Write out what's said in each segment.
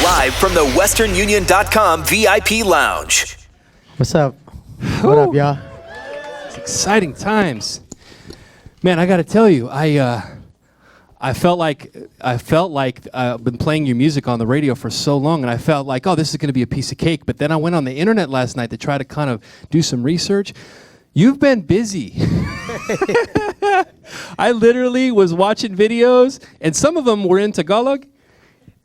Live from the westernunion.com VIP lounge. What's up? What up, y'all? It's exciting times. Man, I got to tell you, I felt like I've been playing your music on the radio for so long, and I felt like, oh, this is going to be a piece of cake. But then I went on the internet last night to try to kind of do some research. You've been busy. I literally was watching videos, and some of them were in Tagalog.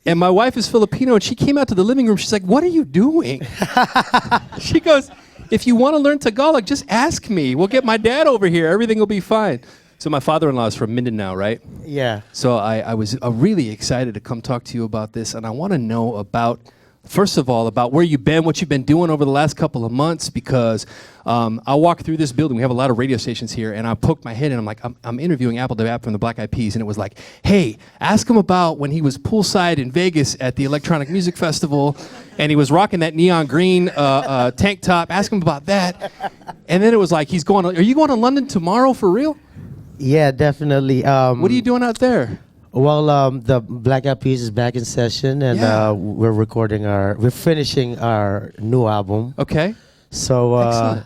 And my wife is Filipino, and she came out to the living room. She's like, "What are you doing?" She goes, "If you want to learn Tagalog, just ask me. We'll get my dad over here. Everything will be fine." So my father-in-law is from Mindanao, right? Yeah. So I was really excited to come talk to you about this, and I want to know about, first of all, about where you've been, what you've been doing over the last couple of months, because I walked through this building. We have a lot of radio stations here, and I poked my head, and I'm like, I'm interviewing Apl De Ap from the Black Eyed Peas, and it was like, hey, ask him about when he was poolside in Vegas at the Electronic Music Festival, and he was rocking that neon green tank top. Ask him about that. And then it was like, are you going to London tomorrow for real? Yeah, definitely. What are you doing out there? Well, the Black Eyed Peas is back in session, and we're finishing our new album. Okay. So,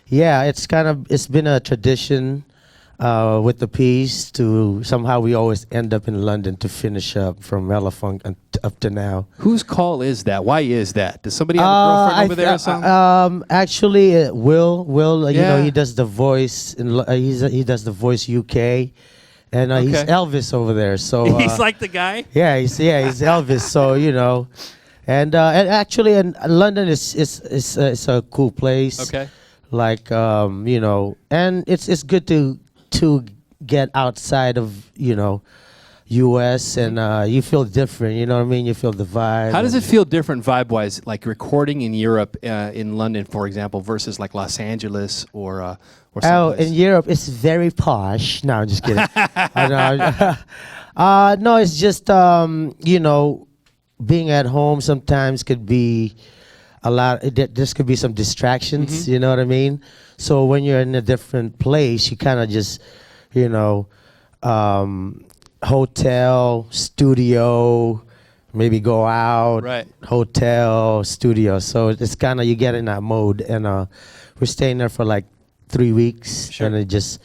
yeah, it's been a tradition with the Peas to somehow we always end up in London to finish up from Melafunk up to now. Whose call is that? Why is that? Does somebody have a girlfriend over there or something? Actually, Will, you Yeah. know, he does the voice. He does the voice UK, and he's Okay. Elvis over there. So He's like the guy? yeah, he's Elvis. So you know, and actually, and London is a cool place. Okay. Like you know, and it's good to get outside of U.S. and you feel different. You know what I mean? You feel the vibe. How does it feel different vibe-wise, like recording in Europe, in London, for example, versus like Los Angeles or someplace? In Europe, it's very posh. No, I'm just kidding. No, it's just being at home sometimes could be a lot. There could be some distractions. You know what I mean? So when you're in a different place, you kind of just, hotel, studio, maybe go out. Right. Hotel, studio. So it's kind of, you get in that mode, and we're staying there for like 3 weeks, Sure. and just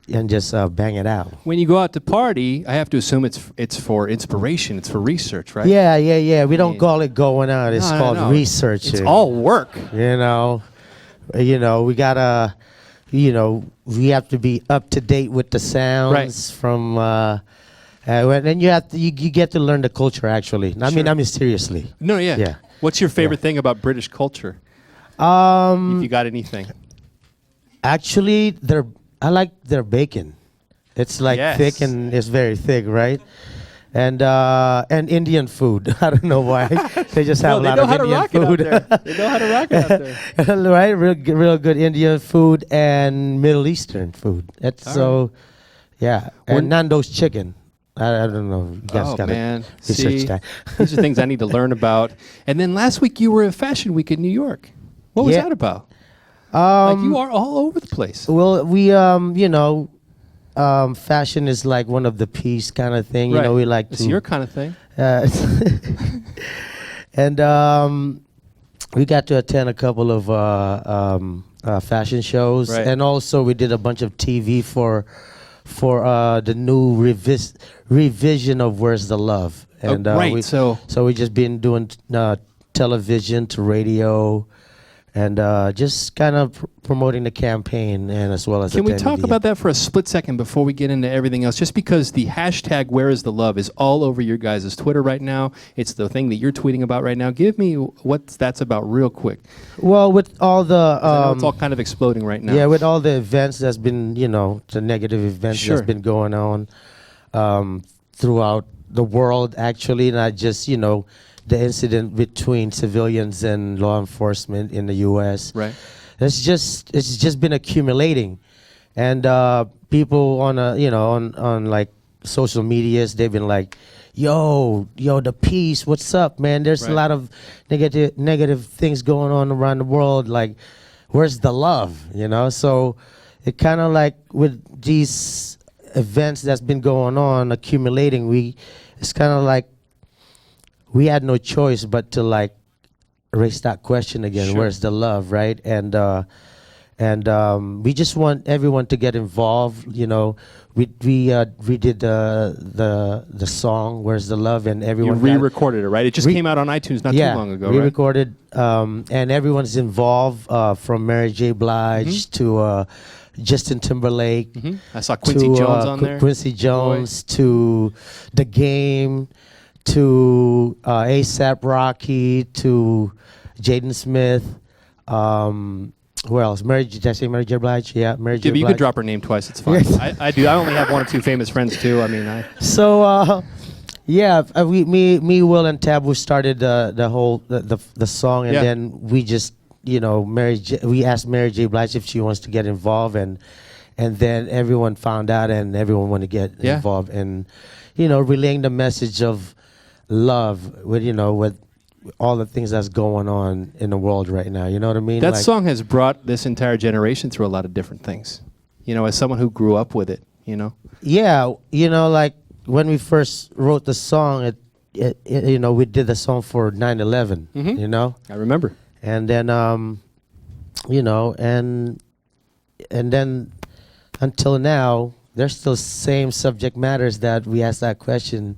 bang it out. When you go out to party, I have to assume it's for inspiration, it's for research, right? Yeah. We don't call it going out. It's No, called no. researching. It's all work. We gotta, we have to be up to date with the sounds from. And you get to learn the culture. Actually, I mean seriously. No, yeah. Yeah. What's your favorite thing about British culture? If you got anything. Actually, I like their bacon. It's like Yes. thick, and it's very thick, right? And Indian food. I don't know why. They just have a lot of Indian food. They know how to rock it out there. Right? Real good Indian food and Middle Eastern food. Yeah. And Nando's chicken. I don't know. You guys Oh, gotta man. research See, that. these are things I need to learn about. And then last week you were at Fashion Week in New York. What was Yeah. that about? Like you are all over the place. Well, we fashion is like one of the piece kind of thing. Right. We like It's to. your kind of thing. And we got to attend a couple of fashion shows, Right. and also we did a bunch of TV for the new revision of Where's the Love. And right. so we just been doing television to radio, and just kind of promoting the campaign, and as well as Can we attending talk about that for a split second before we get into everything else? Just because the hashtag Where is the Love is all over your guys' Twitter right now. It's the thing that you're tweeting about right now. Give me what that's about real quick. Well, with all the I know it's all kind of exploding right now. yeah, with all the events that's been, the negative events Sure. that's been going on throughout the world, actually, not just, the incident between civilians and law enforcement in the U.S. Right. It's just been accumulating, and people on on like social medias, they've been like, yo, the peace, what's up, man? There's Right. a lot of negative things going on around the world. Like, where's the love? So it kind of like with these events that's been going on accumulating, it's kind of like we had no choice but to like raise that question again. Sure. Where's the love, right? And we just want everyone to get involved. You know, we did the song "Where's the Love" and You everyone re-recorded it, right? It just came out on iTunes not too long ago, right? re-recorded, and everyone's involved from Mary J. Blige to Justin Timberlake. I saw Quincy to, Jones on there. Quincy Jones to The Game to A$AP Rocky to Jaden Smith. Where else? Did I say Mary J. Blige? Yeah, Mary J. Yeah, but Blige. you could drop her name twice. It's fine. I do. I only have one or two famous friends too. I mean, So me, Will, and Taboo started the whole the song, and Yeah. then we just we asked Mary J. Blige if she wants to get involved, and then everyone found out, and everyone wanted to get Yeah. involved, and relaying the message of love with all the things that's going on in the world right now. You know what I mean? that Like, song has brought this entire generation through a lot of different things. As someone who grew up with it, Yeah, like when we first wrote the song, we did the song for 9/11. I remember. And then and then until now, there's still same subject matters that we ask that question,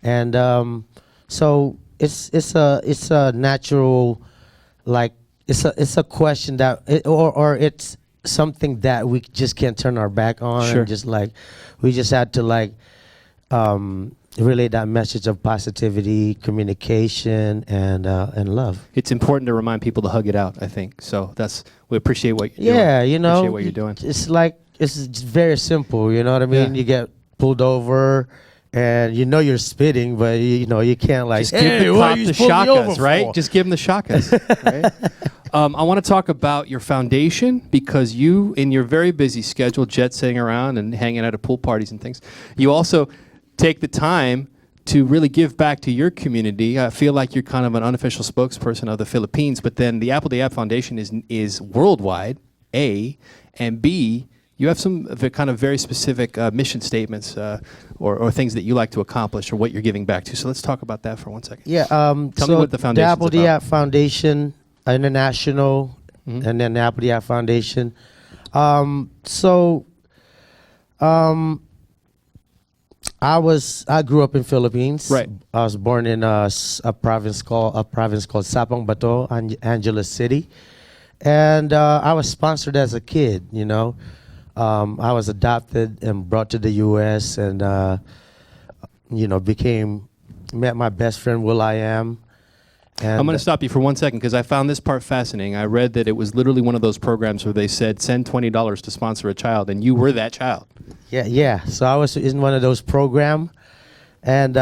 and so it's a natural, like it's a question that or it's something that we just can't turn our back on. Sure. And just like we just had to like relay that message of positivity, communication, and love. It's important to remind people to hug it out, I think. So we appreciate what you're doing. Yeah, Appreciate what you're doing. It's like it's just very simple. You know what I mean? Yeah. You get pulled over, and you're spitting, but you can't like. Just give the cop the shakas, right? Just give them the shakas, right? I want to talk about your foundation because you, in your very busy schedule, jet setting around and hanging out at pool parties and things, you also take the time to really give back to your community. I feel like you're kind of an unofficial spokesperson of the Philippines, but then the Apl De Ap Foundation is worldwide, A, and B, you have some kind of very specific mission statements or things that you like to accomplish or what you're giving back to. So let's talk about that for 1 second. Yeah. Tell me what the foundation's Apl De about. Ap Foundation International, and then the Apl De Ap Foundation. I grew up in Philippines. Right. I was born in a province called Sabang Bato, Angeles City, and I was sponsored as a kid. I was adopted and brought to the U.S. and met my best friend Will.I.Am. And I'm going to stop you for 1 second because I found this part fascinating. I read that it was literally one of those programs where they said send $20 to sponsor a child, and you were that child. Yeah. So I was in one of those programs, and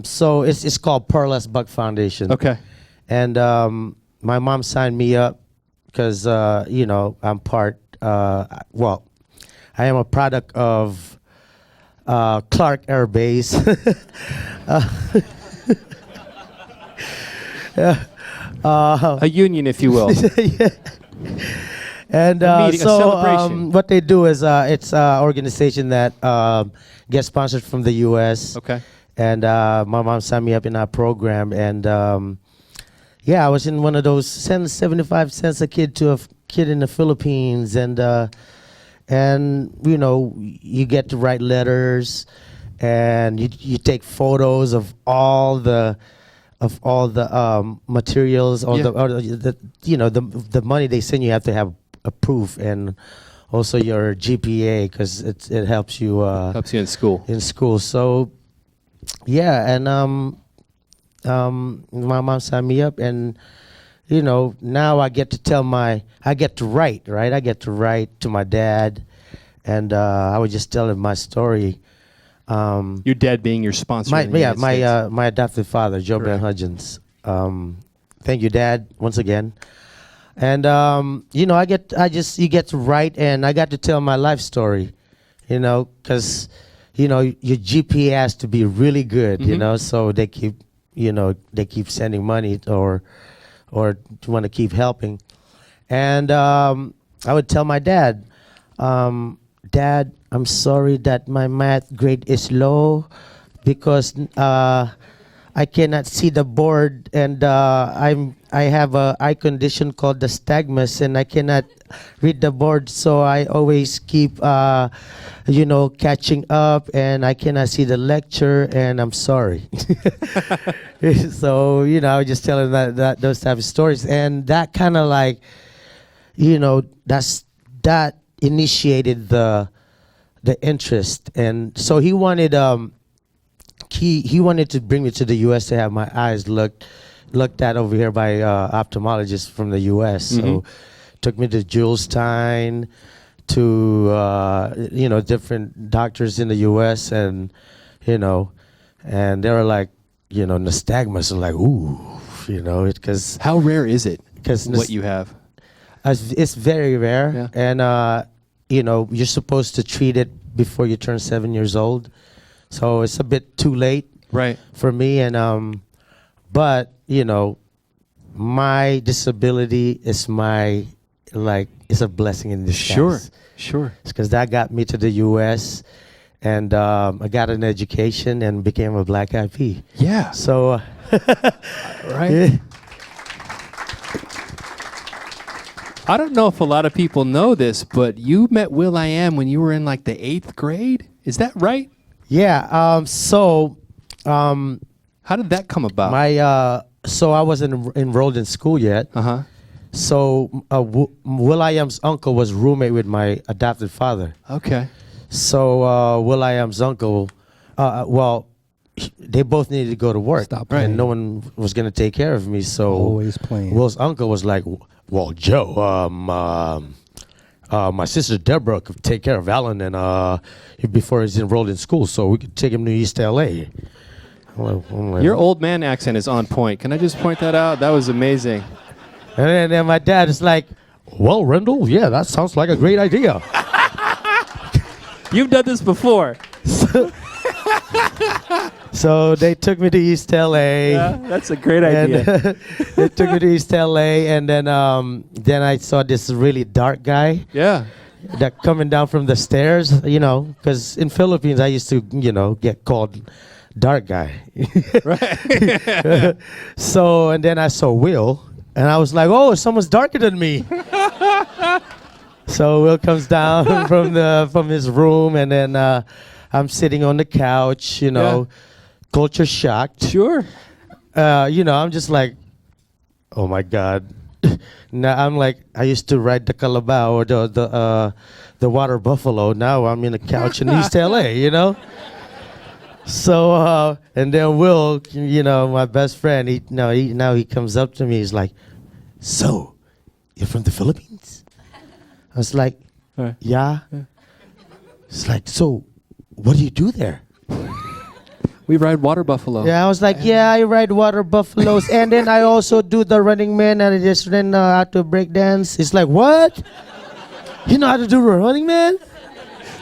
so it's called Pearl's Buck Foundation. Okay. And my mom signed me up because I'm part. I am a product of Clark Air Base. A union, if you will. And A meeting, a celebration. what they do is it's an organization that gets sponsored from the U.S. Okay. And my mom signed me up in that program, and I was in one of those, send 75 cents a kid to a kid in the Philippines, and you get to write letters, and you take photos of all the materials, the money they send you have to have a proof, and also your GPA because it helps you Helps you in school. So and my mom signed me up, and now I get to write, right? I get to write to my dad, and I would just tell him my story. Your dad being your sponsor. in the United States. My adopted father, Joe Ben Hudgens. Thank you, Dad, once again. And you get to write, and I got to tell my life story, because your GPA has to be really good, so they keep sending money or want to keep helping. And I would tell my dad, Dad, I'm sorry that my math grade is low because I I cannot see the board, and I have a eye condition called the nystagmus, and I cannot read the board, so I always keep catching up, and I cannot see the lecture, and I'm sorry. So I was just telling that those type of stories, and that kind of like that initiated the interest, and so he wanted he wanted to bring me to the U.S. to have my eyes looked at over here by ophthalmologists from the U.S. So took me to Julestein, to different doctors in the U.S. and and they were like nystagmus, and like because How rare is it? because What you have? it's very rare, Yeah. and you're supposed to treat it before you turn 7 years old, so it's a bit too late Right. for me. And but my disability is it's a blessing in disguise. Sure. Because that got me to the U.S. and I got an education and became a Black IP. Yeah. So Right. I don't know if a lot of people know this, but you met Will.i.am when you were in like the 8th grade. Is that right? yeah. How did that come about? So I wasn't enrolled in school yet. Uh-huh. So Will.i.am's uncle was roommate with my adopted father. Okay. So Will.i.am's uncle, they both needed to go to work, Stop and playing. no one was going to take care of me. So Always playing. Will's uncle was like, "Well, Joe, my sister Deborah could take care of Alan and before he's enrolled in school, so we could take him to East LA." I'm like, Your old man accent is on point. Can I just point that out? That was amazing. and then my dad is like, "Well, Rendell, yeah, that sounds like a great idea." You've done this before. So they took me to East LA. Yeah, that's a great And idea. they took me to East LA, and then I saw this really dark guy Yeah. that coming down from the stairs, because in Philippines I used to, get called dark guy. Right. So, and then I saw Will, and I was like, oh, someone's darker than me. So Will comes down from his room, and then I'm sitting on the couch, culture shocked. Sure. I'm just like, oh my God. Now I'm like, I used to ride the Calabao or the water buffalo. Now I'm in a couch in East LA, So and then Will, my best friend, he comes up to me. He's like, "So, you're from the Philippines?" I was like, Right. "Yeah." It's like, "So, what do you do there?" We ride water buffalo. Yeah, I was like, yeah, I ride water buffaloes, and then I also do the Running Man, and I just learn how to break dance. It's like, what? You know how to do the Running Man?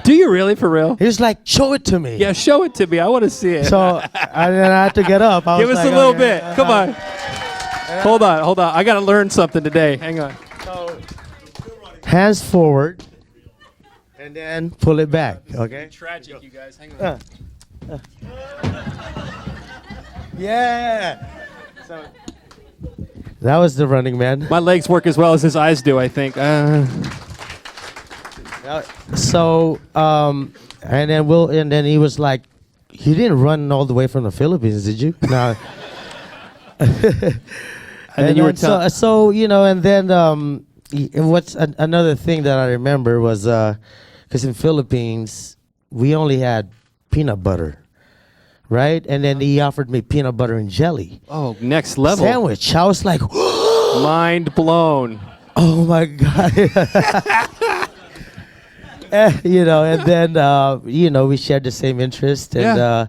Do you really, for real? He's like, show it to me. Yeah, show it to me. I want to see it. So and then I had to get up. I Give was us like, a little okay, bit. Come on. Hold on. I got to learn something today. Hang on. Hands forward, and then pull it back. Okay. Tragic, you guys. Hang on. Yeah. So that was the Running Man. My legs work as well as his eyes do, I think. So and then he was like, "You didn't run all the way from the Philippines, did you?" No. And then you were so and then what's another thing that I remember was because in Philippines we only had peanut butter, right? And then he offered me peanut butter and jelly Oh, next level. sandwich. I was like, Mind blown. oh my God. And then we shared the same interest, and Yeah.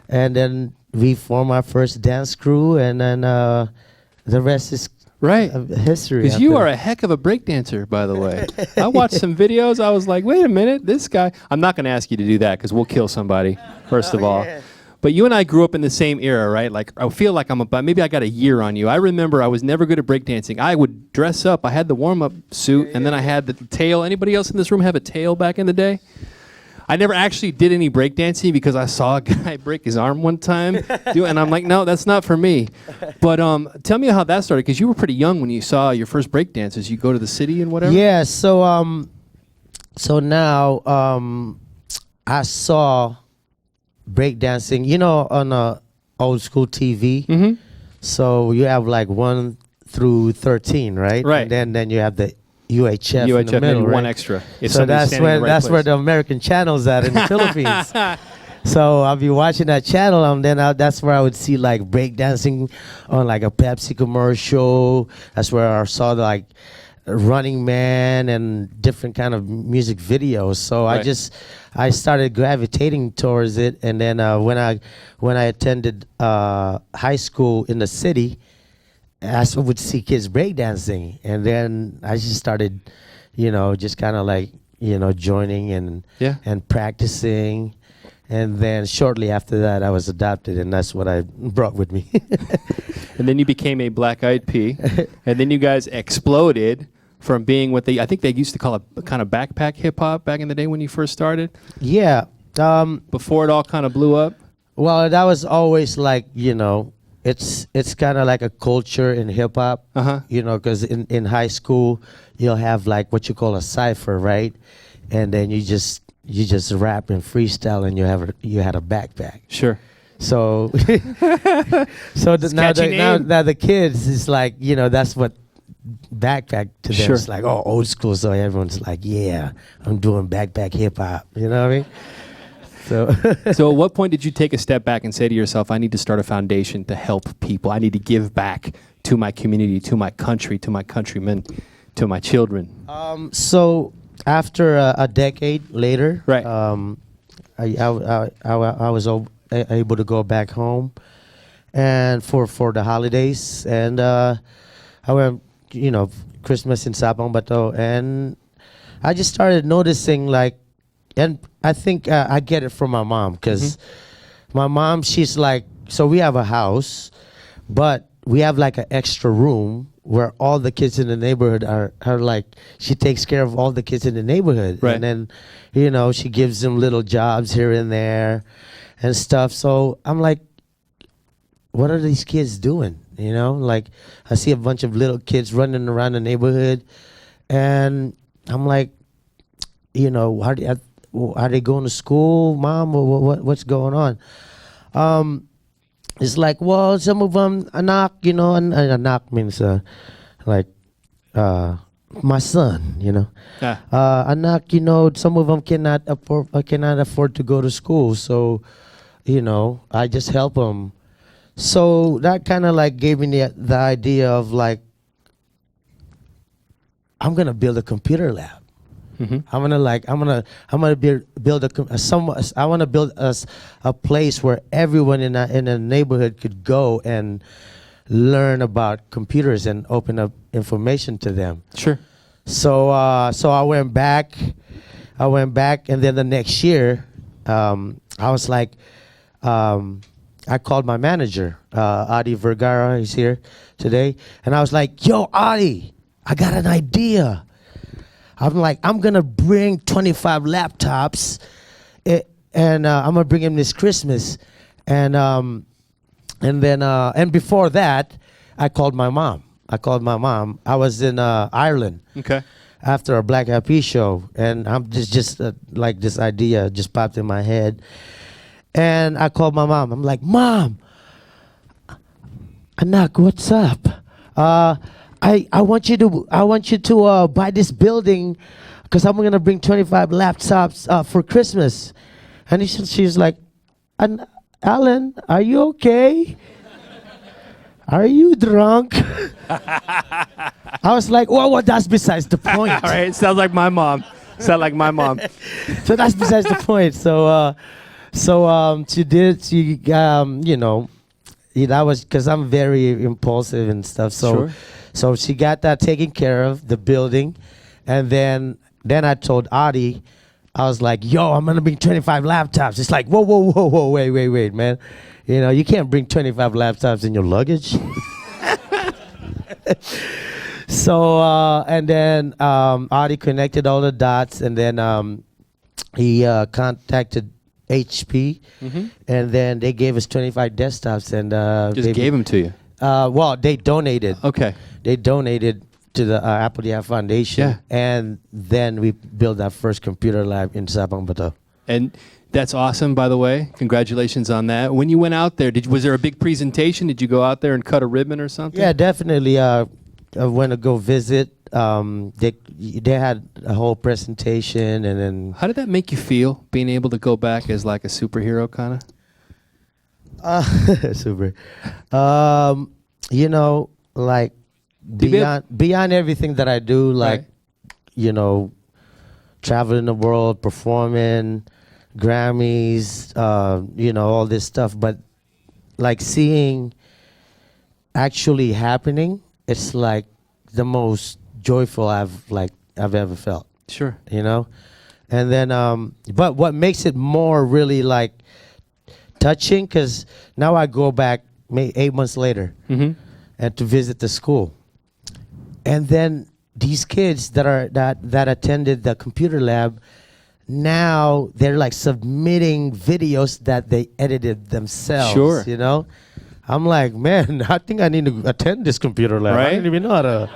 and then we formed our first dance crew, and then the rest is Right. history. Because you after are a heck of a breakdancer, by the way. I watched some videos. I was like, wait a minute, this guy. I'm not going to ask you to do that because we'll kill somebody, first of all. yeah. But you and I grew up in the same era, right? Like, I feel like maybe I got a year on you. I remember I was never good at breakdancing. I would dress up. I had the warm-up suit, and then I had the tail. Anybody else in this room have a tail back in the day? I never actually did any breakdancing because I saw a guy break his arm one time, and I'm like, no, that's not for me. But tell me how that started, because you were pretty young when you saw your first breakdances. You go to the city and whatever? Yeah, so now I saw breakdancing, on old school TV. Mm-hmm. So you have like 1 through 13, right? Right. And then you have the UHF, in the UHF, middle, maybe right? one extra. If So somebody's that's standing in where the right that's where place. the American channel's at in the Philippines. So I'll be watching that channel, and then that's where I would see like breakdancing on like a Pepsi commercial. That's where I saw the like Running Man and different kind of music videos. So Right. I started gravitating towards it, and then when I attended high school in the city, I would see kids breakdancing, and then I just started, just kind of like joining and Yeah. and practicing. And then shortly after that, I was adopted, and that's what I brought with me. And then you became a Black Eyed Pea, and then you guys exploded from being what I think they used to call a kind of backpack hip hop back in the day when you first started. Yeah. Before it all kind of blew up. Well, that was always like, it's kind of like a culture in hip hop, Uh-huh. because in high school, you'll have like what you call a cipher, right? And then you just rap and freestyle, and you had a backpack. Sure. So, now catchy name. the kids is like, that's what backpack to them. Sure. It's like, oh, old school. So everyone's like, yeah, I'm doing backpack hip hop. You know what I mean? So, So at what point did you take a step back and say to yourself, I need to start a foundation to help people. I need to give back to my community, to my country, to my countrymen, to my children. so after a decade later, Right. I was able to go back home, and for the holidays, and I went, Christmas in Sabang Bato, and I just started noticing like, and I think I get it from my mom, because my mom, she's like, so we have a house, but we have like an extra room where all the kids in the neighborhood are like, she takes care of all the kids in the neighborhood. Right. And then, she gives them little jobs here and there and stuff. So I'm like, what are these kids doing? Like I see a bunch of little kids running around the neighborhood, and I'm like, are they going to school, Mom? Or what's going on? It's like, well, some of them anak, and anak means like my son, anak, some of them cannot afford to go to school, so I just help them. So that kind of like gave me the idea of like, I'm gonna build a computer lab. I want to build a place where everyone in a neighborhood could go and learn about computers and open up information to them. Sure. So I went back, and then the next year, I was like, I called my manager, Adi Vergara. He's here today, and I was like, "Yo, Adi, I got an idea." I'm like, I'm gonna bring 25 laptops, and I'm gonna bring him this Christmas, and before that, I called my mom. I was in Ireland. Okay. After a Black Eyed Peas show, and I'm just like this idea just popped in my head, and I called my mom. I'm like, Mom, Anak, what's up? I want you to buy this building, because I'm gonna bring 25 laptops for Christmas. And she's like, Alan, are you okay? Are you drunk? I was like, well, that's besides the point. All right. Sounds like my mom. So that's besides the point. So that was because I'm very impulsive and stuff. So. Sure. So she got that taken care of, the building, and then I told Adi, I was like, yo, I'm gonna bring 25 laptops. It's like, whoa, wait, man. You can't bring 25 laptops in your luggage. So, and then Adi connected all the dots, and then he contacted HP, and then they gave us 25 desktops, and Just gave them to you. well, they donated. Okay. They donated to the Apl De Ap Foundation, Yeah. and then we built our first computer lab in Sabang Bato. And that's awesome, by the way. Congratulations on that. When you went out there, was there a big presentation? Did you go out there and cut a ribbon or something? Yeah, definitely. I went to go visit. They had a whole presentation, and then How did that make you feel, being able to go back as like a superhero, kind of? super. Like Did you beyond everything that I do, like Right. traveling the world, performing, Grammys, all this stuff. But like seeing actually happening, it's like the most joyful I've ever felt. Sure. And then but what makes it more really like touching, because now I go back 8 months later and to visit the school, and then these kids that attended the computer lab, now they're like submitting videos that they edited themselves. Sure. I'm like, man, I think I need to attend this computer lab. Right? I didn't even know how to.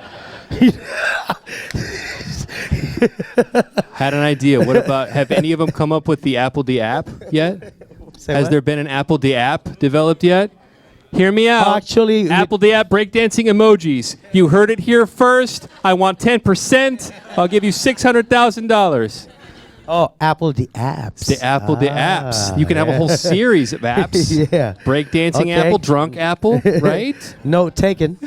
Had an idea. What about, have any of them come up with the Apl De Ap yet? Has what? there been an Apl De Ap developed yet? Hear me out. Actually, Apl De Ap breakdancing emojis. You heard it here first. I want 10%. I'll give you $600,000. Oh, Apl De Apps. The Apl De Apps. You can have a whole series of apps. Yeah. Breakdancing Okay. Apple, drunk Apple, right? Note taken.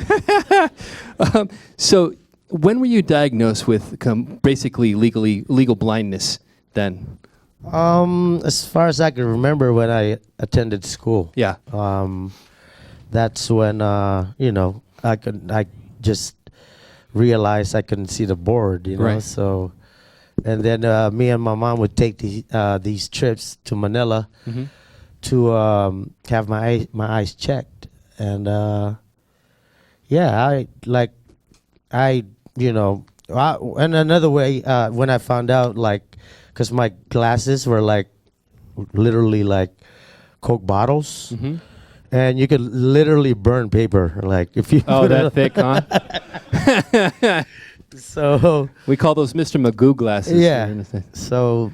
So when were you diagnosed with basically legal blindness then? As far as I can remember, when I attended school. Yeah. That's when I just realized I couldn't see the board. Right. So, and then me and my mom would take these trips to Manila to have my eyes checked, and and another way when I found out, like, because my glasses were like literally like Coke bottles, and you could literally burn paper, like if you Oh, put that it- thick, huh? So We call those Mr. Magoo glasses. yeah, so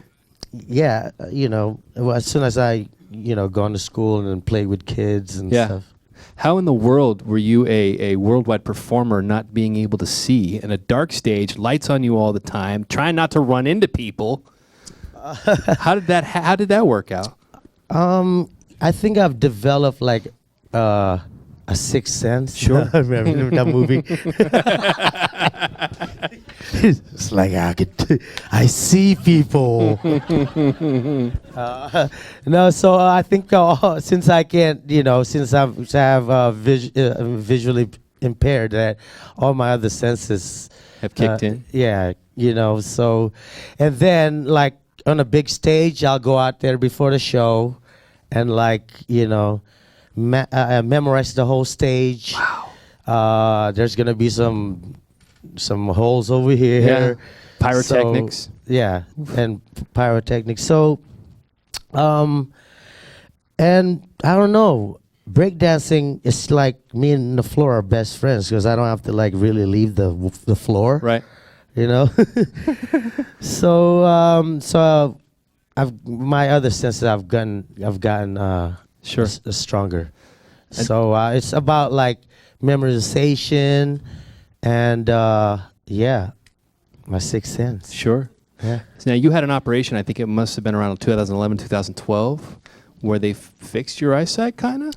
yeah, as soon as I gone to school and then played with kids and Yeah. stuff. How in the world were you a worldwide performer not being able to see in a dark stage, lights on you all the time, trying not to run into people? How did that work out? I think I've developed like a sixth sense. Sure. Remember that movie? It's like I see people. No, so I think since I can't, since I'm visually impaired, that all my other senses Have kicked in? Yeah, so, and then like on a big stage, I'll go out there before the show and like, memorize the whole stage. Wow. There's going to be some holes over here. Yeah. Pyrotechnics. So, yeah, and pyrotechnics. So, and I don't know, breakdancing is like me and the floor are best friends because I don't have to like really leave the floor. Right. So my other senses I've gotten Sure. stronger. So it's about like memorization and my sixth sense. Sure. Yeah. So now you had an operation, I think it must have been around 2011, 2012, where they fixed your eyesight, kind of?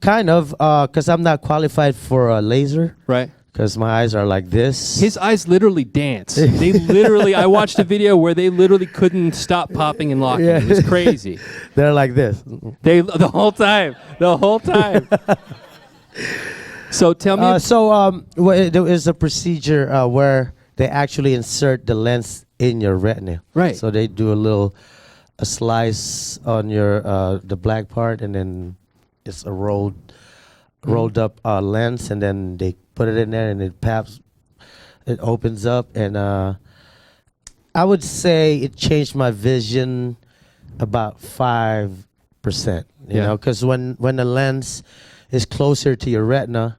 Kind of, because I'm not qualified for a laser. Right. Because my eyes are like this. His eyes literally dance. They literally, I watched a video where they literally couldn't stop popping and locking. Yeah. It was crazy. They're like this. The whole time. So tell me. There is a procedure where they actually insert the lens in your retina. Right. So they do a slice on your the black part, and then it's a rolled up lens, and then they put it in there, and it opens up, and I would say it changed my vision about 5%. You know, because when the lens is closer to your retina,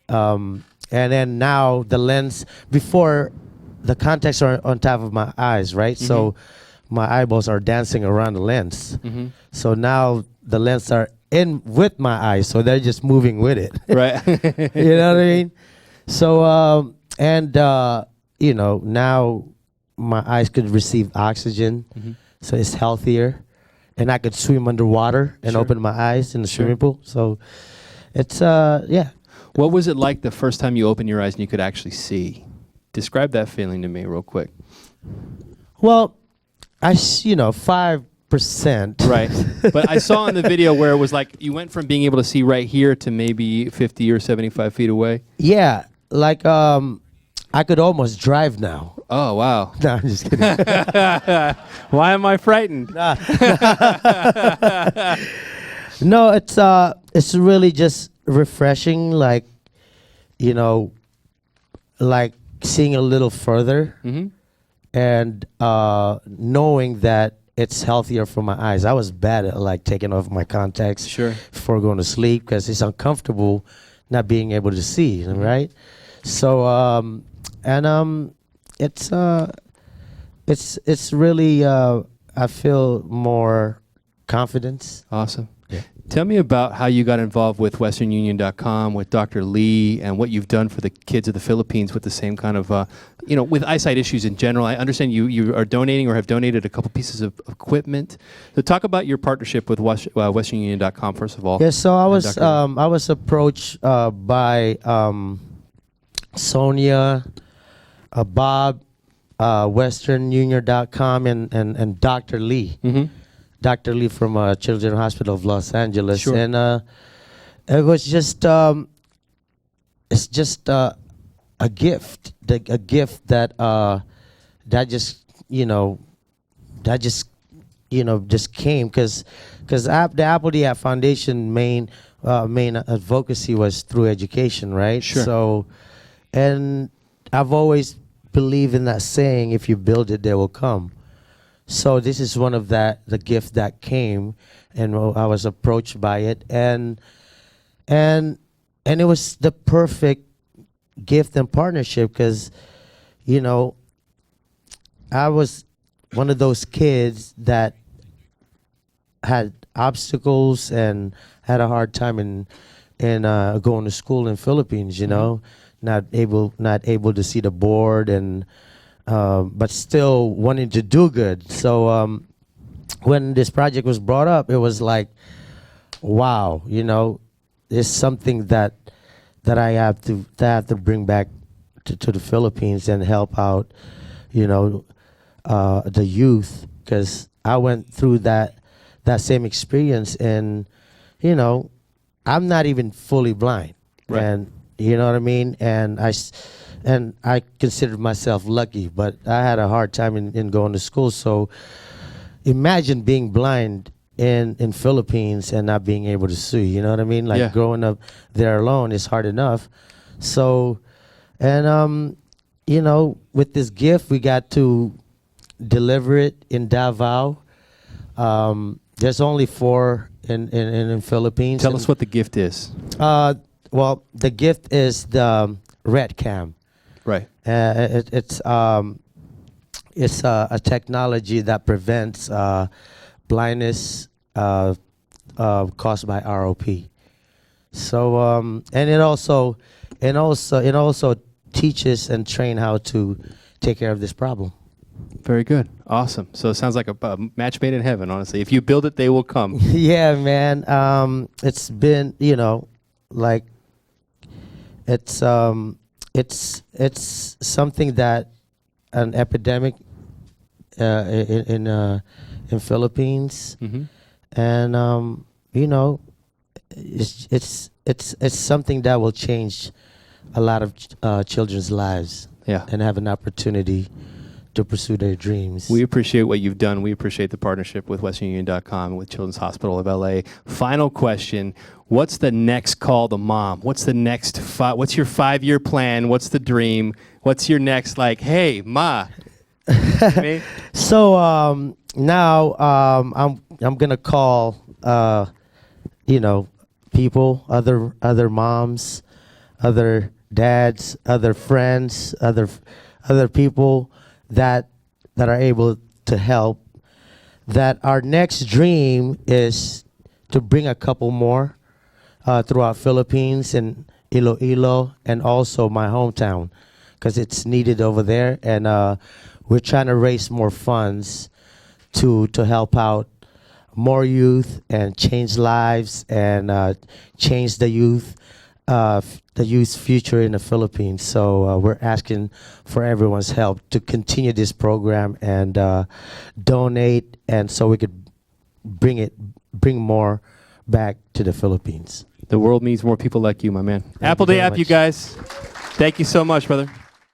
and then now the lens before the contacts are on top of my eyes, right? So my eyeballs are dancing around the lens. So now the lens are in with my eyes, so they're just moving with it. Right. You know what I mean? So you know, now my eyes could receive oxygen, so it's healthier, and I could swim underwater and open my eyes in the swimming pool. So it's yeah. What was it like the first time you opened your eyes and you could actually see? Describe that feeling to me real quick. Well, you know, 5%. Right. But I saw in the video where it was like you went from being able to see right here to maybe 50 or 75 feet away. Yeah, like I could almost drive now. Oh, wow. No, I'm just kidding. Why am I frightened? No, it's really just refreshing, like, you know, like seeing a little further and knowing that it's healthier for my eyes. I was bad at like taking off my contacts before going to sleep because it's uncomfortable not being able to see, right? So it's really I feel more confidence. Awesome. Yeah. Tell me about how you got involved with WesternUnion.com, with Dr. Lee, and what you've done for the kids of the Philippines with the same kind of, you know, with eyesight issues in general. I understand you are donating or have donated a couple pieces of equipment. So talk about your partnership with WesternUnion.com, first of all. Yeah, so I was approached by Sonia, Bob, WesternUnion.com, and Dr. Lee. Dr. Lee from Children's Hospital of Los Angeles, and it was just it's just a gift, a gift that just came because the Apl De Ap Foundation main advocacy was through education, right? So, and I've always believed in that saying: if you build it, they will come. So this is one of the gift that came, and I was approached by it, and it was the perfect gift and partnership because, you know, I was one of those kids that had obstacles and had a hard time in going to school in Philippines. You know, not able to see the board and. But still wanting to do good. So when this project was brought up, it was like, wow, you know, it's something that I have to bring back to the Philippines and help out, you know, the youth, because I went through that same experience, and you know, I'm not even fully blind, and you know what I mean, and I considered myself lucky, but I had a hard time in going to school. So imagine being blind in Philippines and not being able to see. You know what I mean? Like growing up there alone is hard enough. So, and you know, with this gift, we got to deliver it in Davao. There's only 4 in Philippines. Tell us what the gift is. Well, the gift is the Red Cam. Right. It's a technology that prevents blindness caused by ROP. So and it also teaches and train how to take care of this problem. Very good. Awesome. So it sounds like a match made in heaven, honestly. If you build it, they will come. Yeah, man. It's been, you know, like it's something that an epidemic in Philippines, and you know, it's something that will change a lot of children's lives, and have an opportunity to pursue their dreams. We appreciate what you've done. We appreciate the partnership with WesternUnion.com and with Children's Hospital of LA. Final question. What's the next call to mom? What's the next what's your 5-year plan? What's the dream? What's your next, like, hey, Ma, Me? So now I'm gonna call people, other moms, other dads, other friends, other people that are able to help. That our next dream is to bring a couple more throughout Philippines and Iloilo and also my hometown, because it's needed over there, and we're trying to raise more funds to help out more youth and change lives and change the youth's future in the Philippines. So we're asking for everyone's help to continue this program and donate, and so we could bring more back to the Philippines. The world needs more people like you, my man. Thank Apl you De very Ap, you much. guys. Thank you so much, brother.